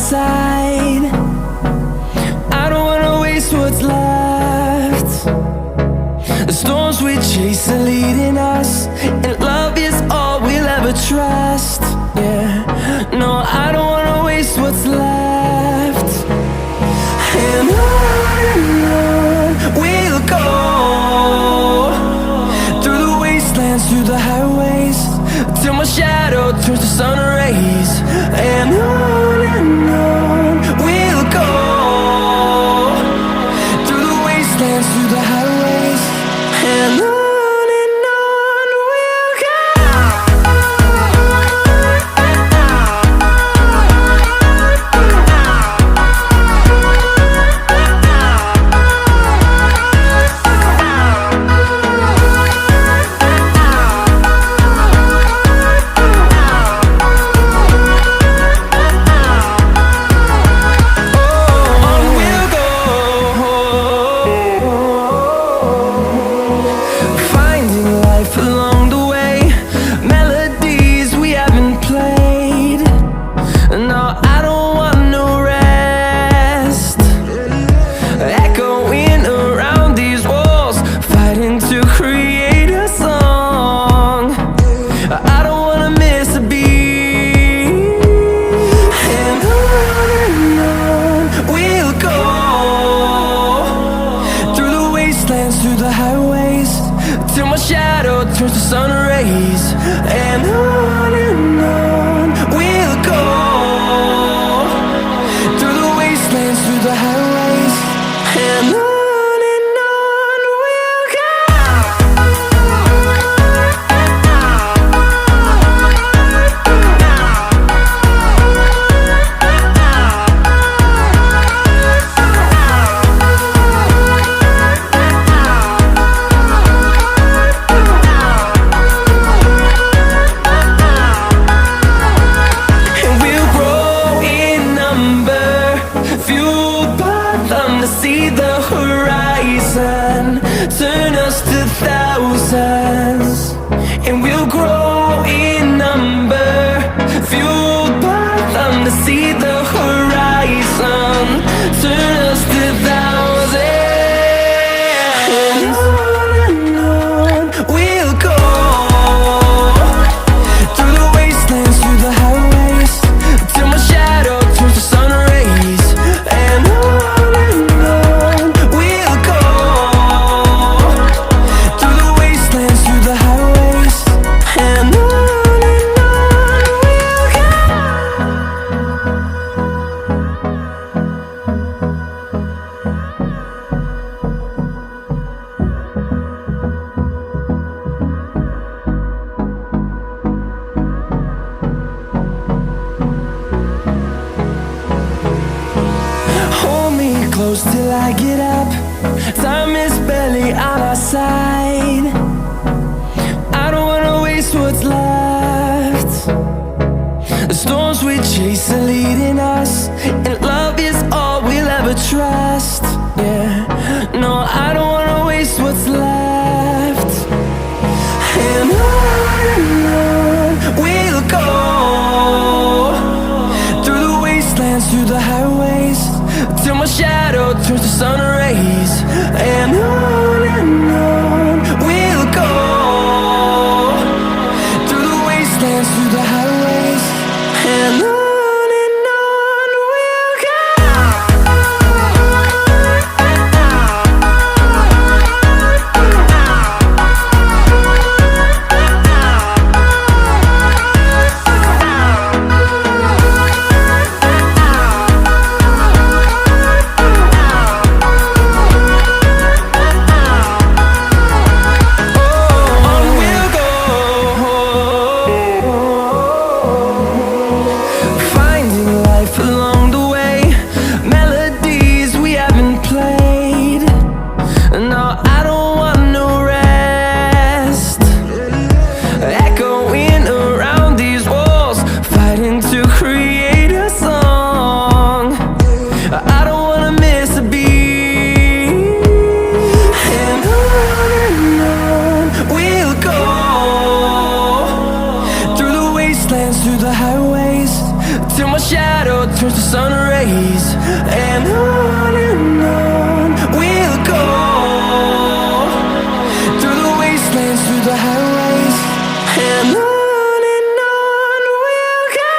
side. I don't wanna waste what's left. The storms we chase are leading us, and love is all we'll ever trust. Yeah, no, I don't wanna waste what's left. And on we'll go, through the wastelands, through the highways, till my shadow turns to sun rays. And on we'll go, through the wastelands, through the highways, and on we'll go. Through the highways, till my shadow turns to sun rays. And on we'll go, through the wastelands, through the highways, and on we'll go. See the horizon, turn us to thousands, and we'll grow in number, fueled by them. To see the horizon, turn us to thousands, and on we'll go, through the wastelands, through the highways, till my shadow turns to sun rays. And close till I get up. Time is barely on our side. I don't wanna waste what's left. The storms we chase are leading us, and love is all we'll ever trust. Yeah, no, I don't wanna waste what's left. And on we'll go, through the wastelands, through the highways, till my shadow turns to sun rays. And on we'll go, through the wastelands, through the highways, and on we'll go. my shadow turns to sun rays. And on we'll go, through the wastelands, through the highways. And on we'll go.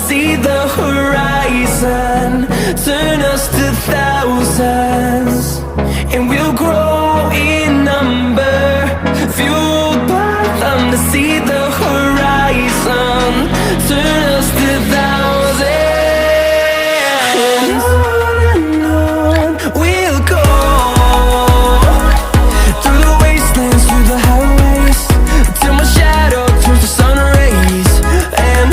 See the horizon, turn us to thousands, and we'll grow in number, fueled by them. To see the horizon, turn us to thousands, and on we'll go, through the wastelands, through the highways, till my shadow turns to sun rays. And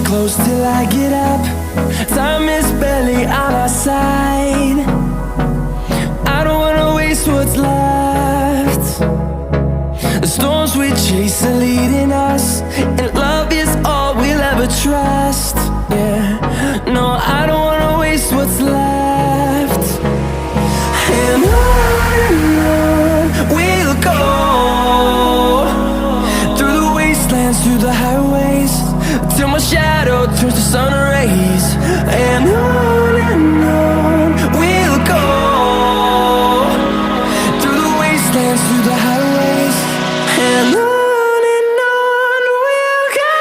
close till I get up. Time is barely on our side. I don't wanna waste what's left. The storms we chase are leading us, and love is all we'll ever trust. Yeah, no, I don't wanna waste what's left. And on we'll go, through the wastelands, through the highways, till my shadow turns to sun rays. And on we'll go, through the wastelands, through the highways. And on we'll go.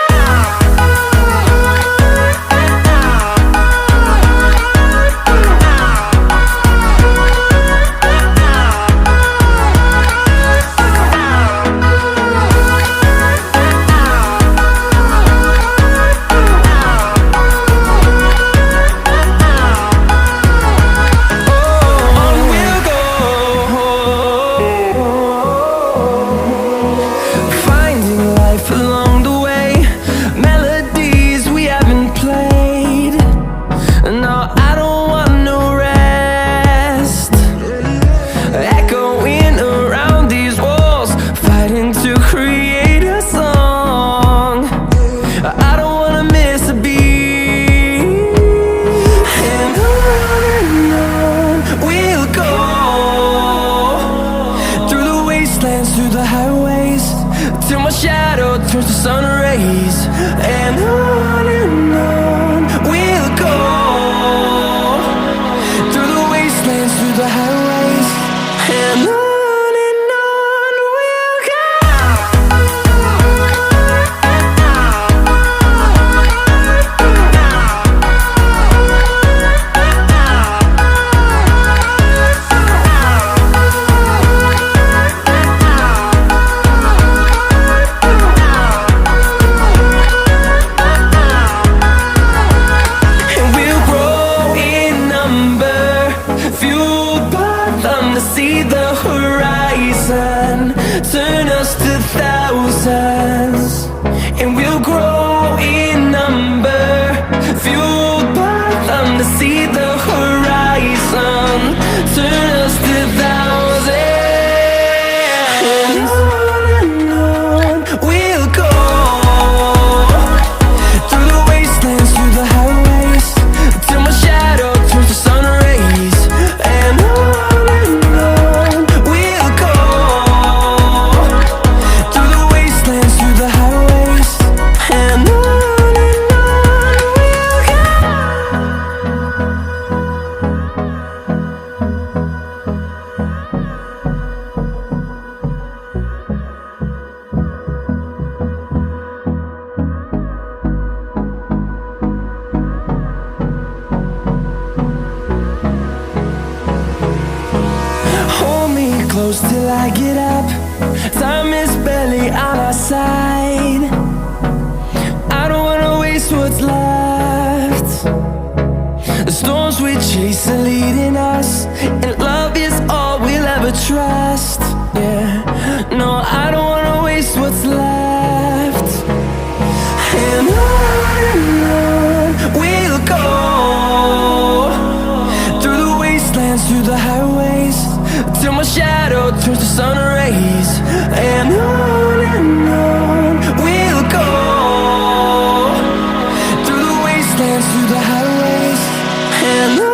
I get up. Time is barely on our side. I don't wanna waste what's left. The storms we chase are leading us, and love is all we'll ever trust. Yeah, no, I don't wanna waste what's left. And on we'll go, through the wastelands, through the highways, till my shadow turns to sun rays. And on we'll go, through the wastelands, through the highways, and on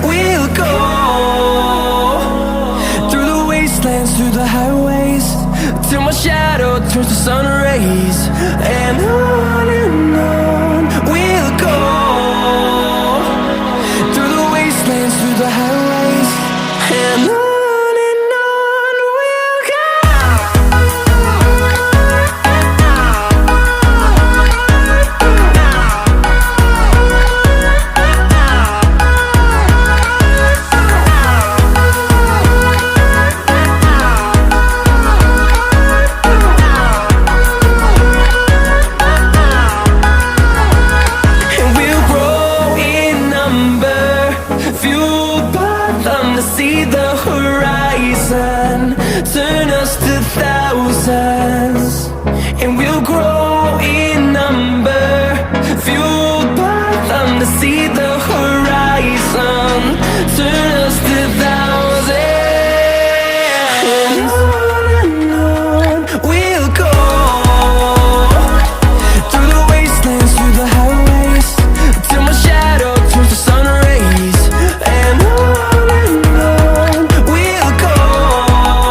we'll go. Through the highways, till my shadow turns to sun rays. And on we'll go, through the wastelands, through the highways, and on we'll go. See the horizon turn us to thousands, and we'll grow